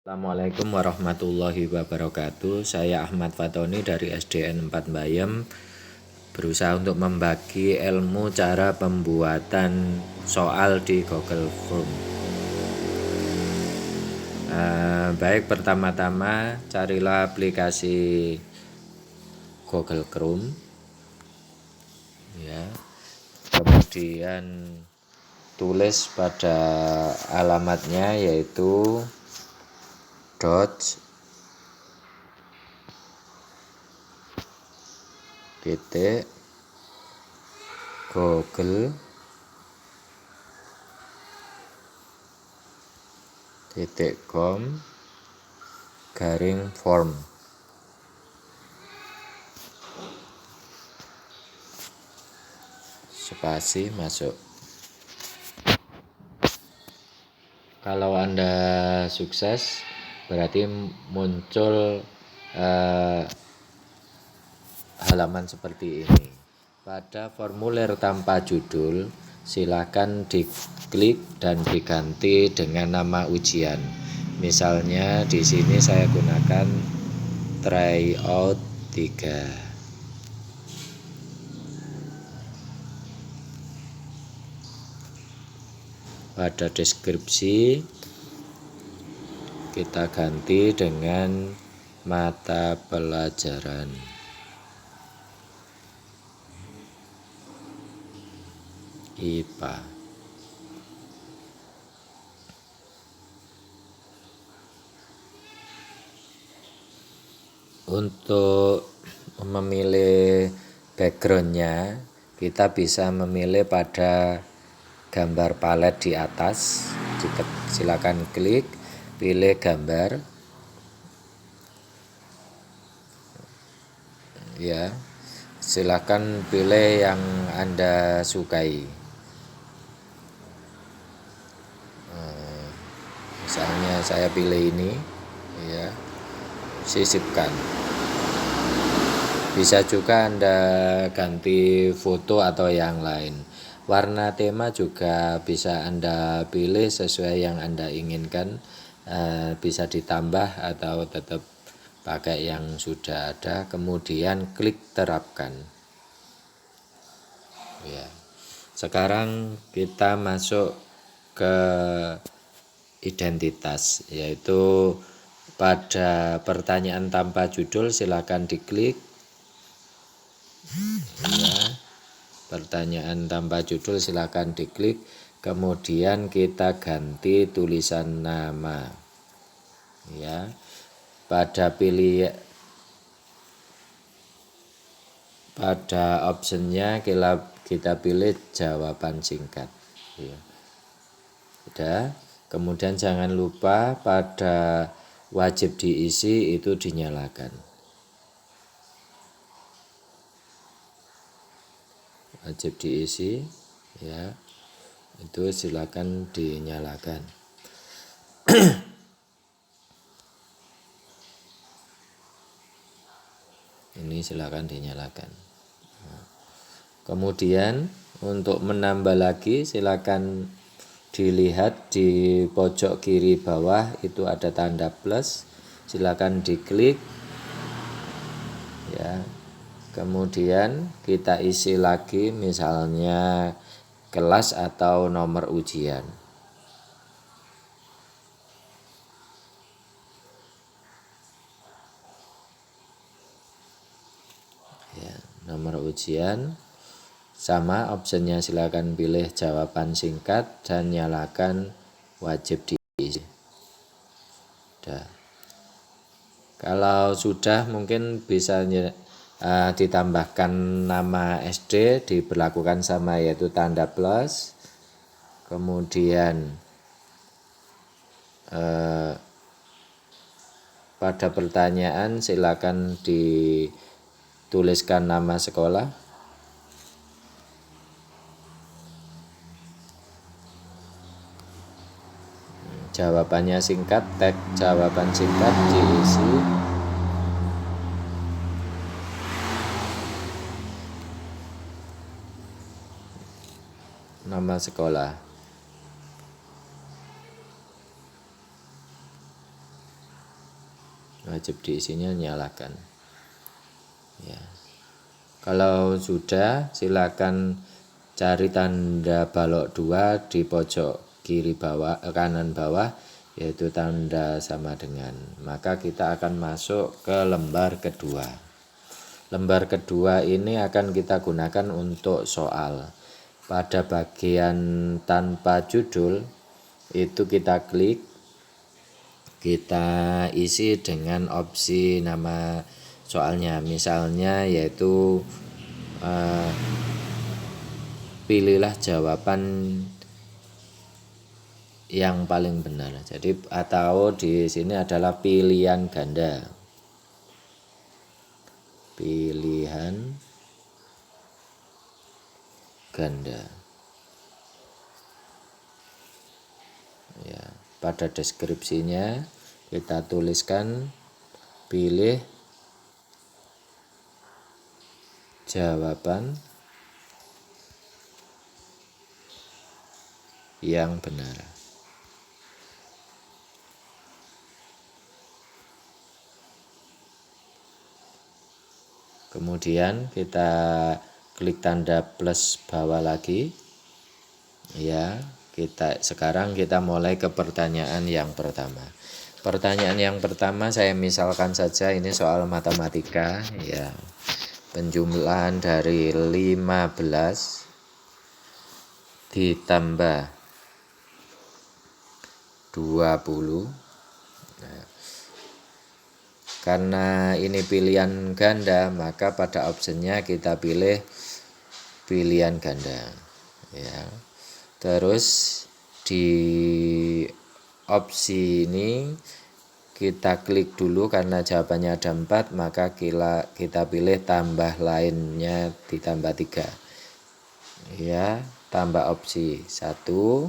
Assalamualaikum warahmatullahi wabarakatuh. Saya Ahmad Fatoni dari SDN 4 Bayem, berusaha untuk membagi ilmu cara pembuatan soal di Google Form. Baik, pertama-tama carilah aplikasi Google Chrome, ya. Kemudian tulis pada alamatnya yaitu google.com/form. Spasi masuk. Kalau Anda sukses, berarti muncul halaman seperti ini. Pada formulir tanpa judul, silakan diklik dan diganti dengan nama ujian. Misalnya di sini saya gunakan tryout 3. Pada deskripsi kita ganti dengan mata pelajaran IPA. Untuk memilih backgroundnya, kita bisa memilih pada gambar palet di atas. Silakan klik, pilih gambar, ya. Silakan pilih yang Anda sukai. Misalnya saya pilih ini, ya. Sisipkan. Bisa juga Anda ganti foto atau yang lain. Warna tema juga bisa Anda pilih sesuai yang Anda inginkan. Bisa ditambah atau tetap pakai yang sudah ada. Kemudian klik terapkan. Ya. Sekarang kita masuk ke identitas, yaitu pada pertanyaan tanpa judul silakan diklik. Ya, pertanyaan tanpa judul silakan diklik, kemudian kita ganti tulisan nama, ya. Pada optionnya kita pilih jawaban singkat, ya. Sudah. Kemudian jangan lupa pada wajib diisi itu dinyalakan. Wajib diisi, ya, itu silakan dinyalakan. Ini silakan dinyalakan. Kemudian untuk menambah lagi silakan dilihat di pojok kiri bawah itu ada tanda plus, silakan diklik, ya. Kemudian kita isi lagi misalnya kelas atau nomor ujian. Ya, nomor ujian sama optionnya silakan pilih jawaban singkat dan nyalakan wajib diisi. Sudah. Kalau sudah mungkin bisa ditambahkan nama SD, diberlakukan sama yaitu tanda plus. Kemudian pada pertanyaan silakan dituliskan nama sekolah. Jawabannya singkat, tag jawaban singkat diisi. Nama sekolah. wajib diisinya nyalakan ya. Kalau sudah, silakan cari tanda balok 2 di pojok kiri bawah, kanan bawah, yaitu tanda sama dengan. Maka kita akan masuk ke lembar kedua. Lembar kedua ini akan kita gunakan untuk soal. Pada bagian tanpa judul itu kita klik, kita isi dengan opsi nama soalnya, misalnya yaitu pilihlah jawaban yang paling benar. Jadi atau di sini adalah pilihan ganda. Pilihan ganda. Ya, pada deskripsinya kita tuliskan pilih jawaban yang benar. Kemudian kita klik tanda plus bawah lagi. Ya, sekarang kita mulai ke pertanyaan yang pertama. Pertanyaan yang pertama saya misalkan saja ini soal matematika ya. Penjumlahan dari 15 ditambah 20. Nah, karena ini pilihan ganda, maka pada opsinya kita pilih pilihan ganda ya. Terus di opsi ini kita klik dulu karena jawabannya ada 4, maka kita pilih tambah lainnya ditambah 3 ya. Tambah opsi 1,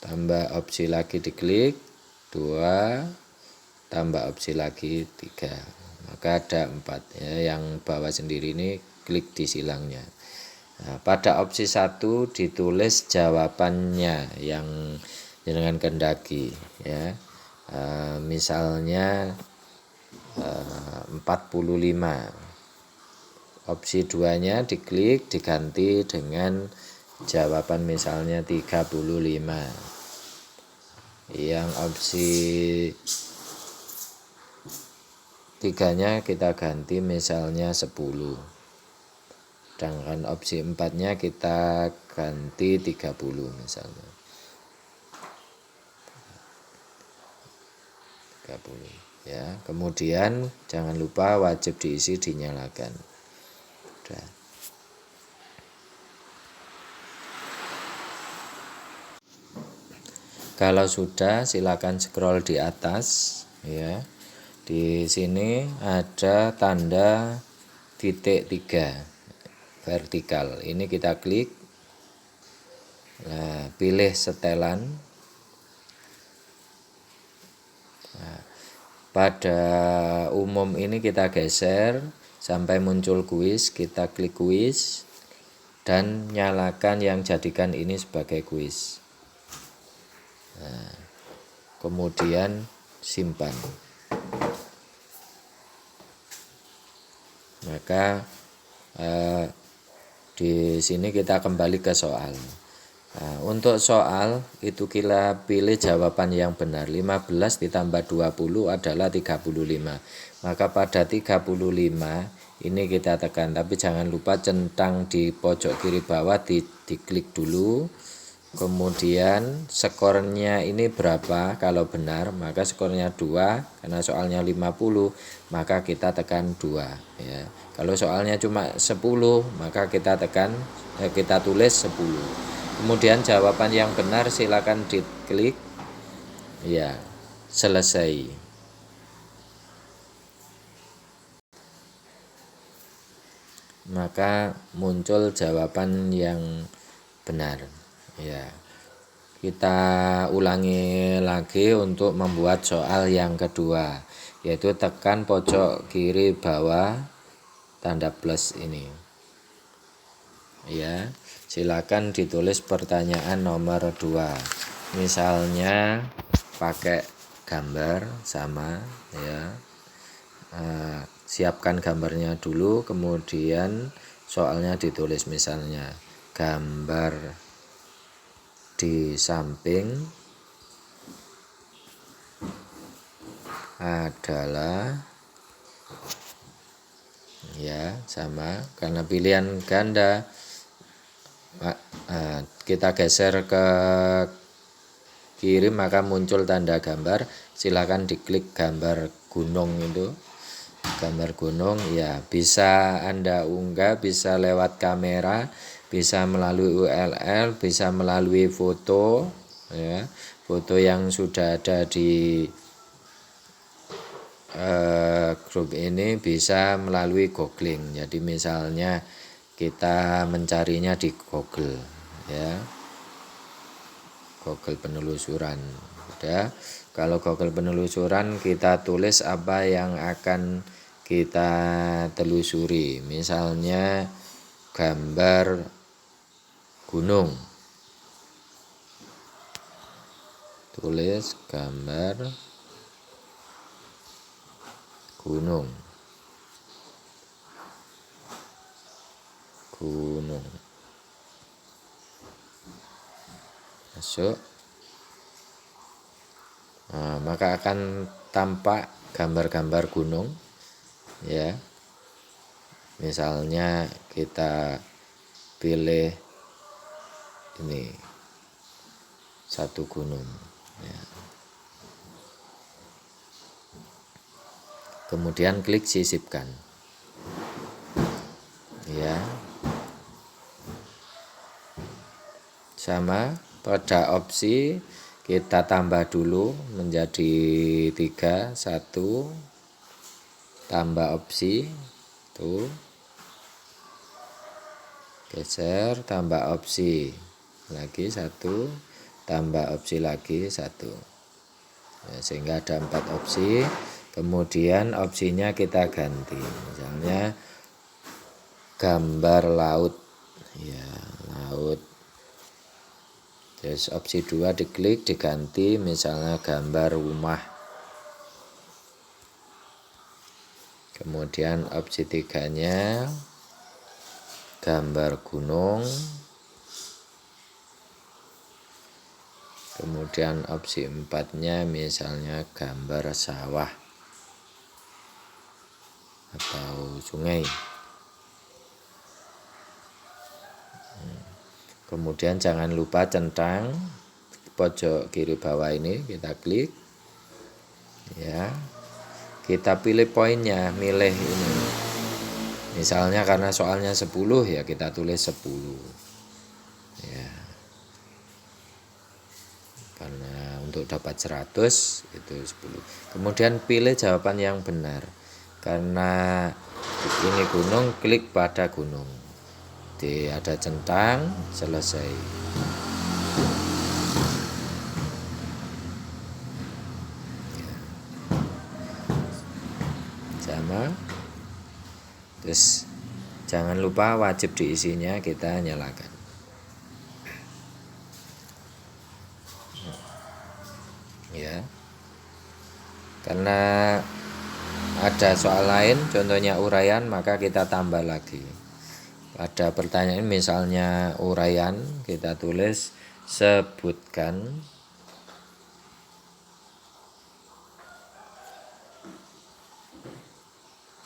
tambah opsi lagi diklik 2, tambah opsi lagi 3, maka ada 4 ya. Yang bawah sendiri ini klik di silangnya. Nah, pada opsi 1 ditulis jawabannya yang dengan kendaki ya. Misalnya 45. Opsi 2-nya diklik diganti dengan jawaban misalnya 35. Yang opsi 3-nya kita ganti misalnya 10. Sedangkan opsi 4-nya kita ganti 30 misalnya. 30 ya. Kemudian jangan lupa wajib diisi dinyalakan. Udah. Kalau sudah silakan scroll di atas ya. Di sini ada tanda titik 3 vertikal. Ini kita klik. Nah, pilih setelan. Nah, pada umum ini kita geser sampai muncul kuis, kita klik kuis dan nyalakan yang jadikan ini sebagai kuis. Nah, kemudian simpan. Maka di sini kita kembali ke soal. Nah, untuk soal itu kita pilih jawaban yang benar. 15 ditambah 20 adalah 35. Maka pada 35 ini kita tekan, tapi jangan lupa centang di pojok kiri bawah diklik dulu. Kemudian skornya ini berapa? Kalau benar maka skornya 2, karena soalnya 50 maka kita tekan 2 ya. Kalau soalnya cuma 10 maka kita tulis 10. Kemudian jawaban yang benar silakan diklik ya, selesai. Maka muncul jawaban yang benar ya. Kita ulangi lagi untuk membuat soal yang kedua, yaitu tekan pojok kiri bawah tanda plus ini ya. Silakan ditulis pertanyaan nomor 2. misalnya pakai gambar sama ya. Siapkan gambarnya dulu, kemudian soalnya ditulis, misalnya gambar di samping adalah ya sama, karena pilihan ganda kita geser ke kiri maka muncul tanda gambar. Silakan diklik gambar gunung itu, gambar gunung ya, bisa Anda unggah, bisa lewat kamera, bisa melalui URL, bisa melalui foto ya, foto yang sudah ada di grup ini, bisa melalui googling. Jadi misalnya kita mencarinya di Google ya, Google penelusuran. Udah, kalau Google penelusuran kita tulis apa yang akan kita telusuri, misalnya gambar gunung, tulis gambar gunung, masuk. Maka akan tampak gambar-gambar gunung ya. Misalnya kita pilih ini satu gunung ya. Kemudian klik sisipkan ya. Sama pada opsi kita tambah dulu menjadi 3, 1 tambah opsi tuh, geser, tambah opsi lagi 1, tambah opsi lagi 1 ya, sehingga ada 4 opsi. Kemudian opsinya kita ganti, misalnya gambar laut ya, laut. Terus opsi 2 diklik, diganti misalnya gambar rumah. Kemudian opsi 3-nya gambar gunung. Kemudian opsi 4-nya misalnya gambar sawah atau sungai. Kemudian jangan lupa centang pojok kiri bawah ini kita klik ya. Kita pilih poinnya, milih ini. Misalnya karena soalnya 10 ya kita tulis 10 ya. Karena untuk dapat 100 itu 10. Kemudian pilih jawaban yang benar. Karena ini gunung, klik pada gunung. Ada centang, selesai. Sama. Terus jangan lupa wajib diisinya kita nyalakan. Ya. Karena ada soal lain, contohnya uraian, maka kita tambah lagi. Ada pertanyaan misalnya uraian, kita tulis sebutkan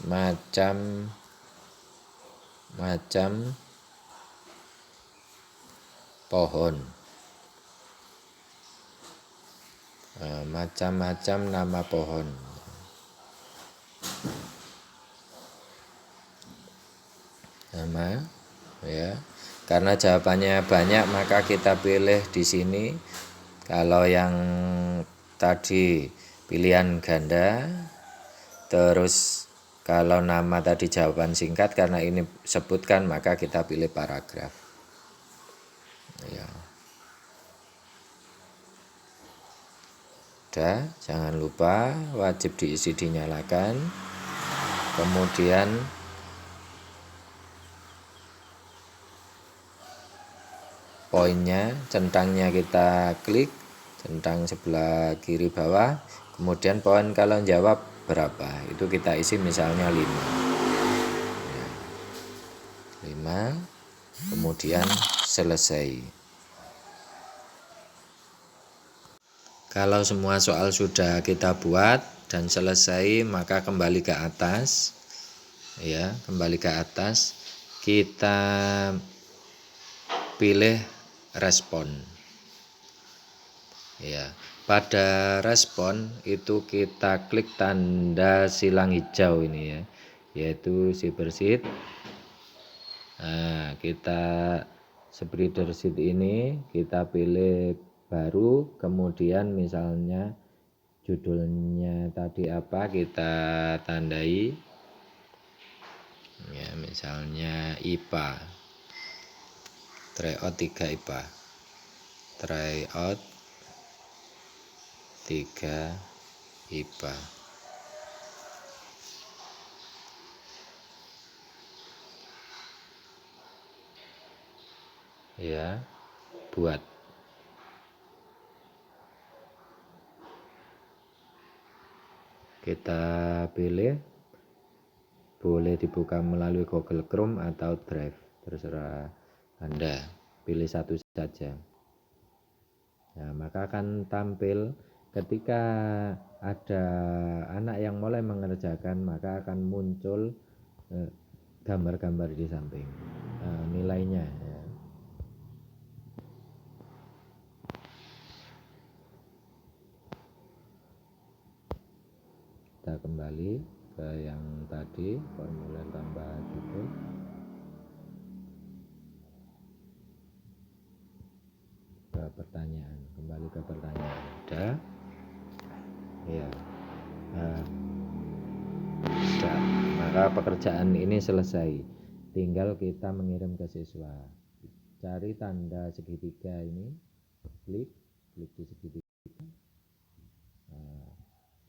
macam pohon, macam-macam nama pohon. Nama ya. Karena jawabannya banyak maka kita pilih di sini. Kalau yang tadi pilihan ganda, terus kalau nama tadi jawaban singkat, karena ini sebutkan maka kita pilih paragraf ya. Udah, jangan lupa wajib diisi, dinyalakan. Kemudian poinnya, centangnya kita klik, centang sebelah kiri bawah. Kemudian poin kalau jawab berapa, itu kita isi misalnya 5. 5, kemudian selesai. Kalau semua soal sudah kita buat dan selesai, maka kembali ke atas. Ya, kembali ke atas. Kita pilih respon. Ya, pada respon itu kita klik tanda silang hijau ini ya, yaitu Spreadsheet. Nah, kita Spreadsheet ini kita pilih baru, kemudian misalnya judulnya tadi apa kita tandai ya, misalnya IPA, tryout 3 IPA, tryout 3 IPA. Ya, buat. Kita pilih, boleh dibuka melalui Google Chrome atau Drive, terserah Anda, pilih satu saja. Nah, maka akan tampil ketika ada anak yang mulai mengerjakan, maka akan muncul gambar-gambar di samping nilainya ya. Kita kembali ke yang tadi, formulir tambah judul. Ke pertanyaan, kembali ke pertanyaan. Udah ya, udah. Maka pekerjaan ini selesai, tinggal kita mengirim ke siswa. Cari tanda segitiga ini, klik di segitiga. Nah,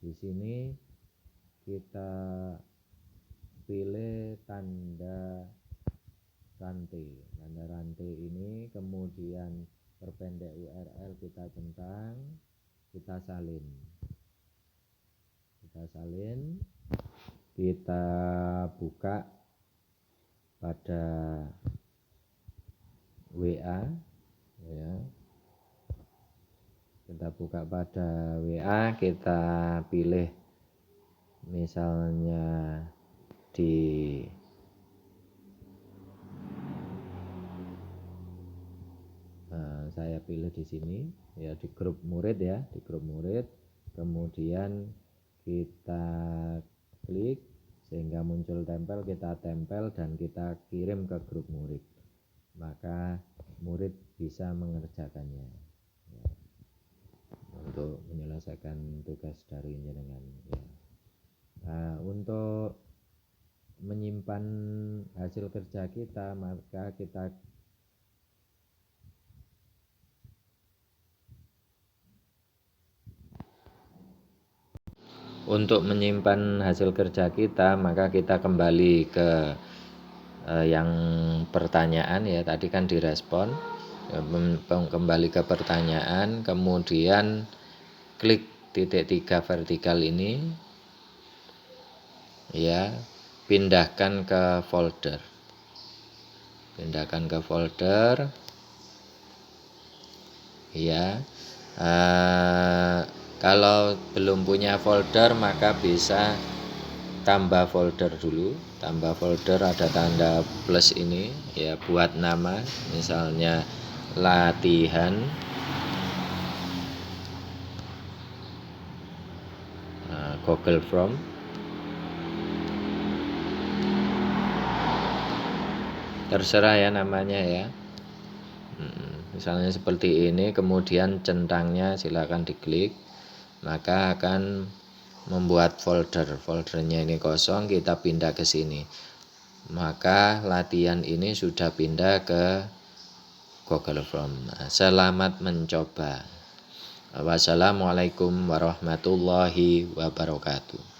di sini kita pilih tanda rantai ini, kemudian perpendek URL kita centang, kita salin, kita buka pada WA ya. Kita buka pada WA, kita pilih misalnya di saya pilih di sini ya, di grup murid ya, di grup murid. Kemudian kita klik sehingga muncul tempel, kita tempel dan kita kirim ke grup murid, maka murid bisa mengerjakannya ya, untuk menyelesaikan tugas dari jenengan ya. Nah, untuk menyimpan hasil kerja kita, maka kita kembali ke yang pertanyaan ya, tadi kan direspon, kembali ke pertanyaan, kemudian klik titik 3 vertikal ini ya, pindahkan ke folder ya. Kalau belum punya folder maka bisa tambah folder dulu. Tambah folder, ada tanda plus ini ya, buat nama misalnya latihan Google Form. Terserah ya namanya ya. Misalnya seperti ini, kemudian centangnya silakan diklik, maka akan membuat foldernya ini kosong, kita pindah ke sini, maka latihan ini sudah pindah ke Google Form. Selamat mencoba. Wassalamualaikum warahmatullahi wabarakatuh.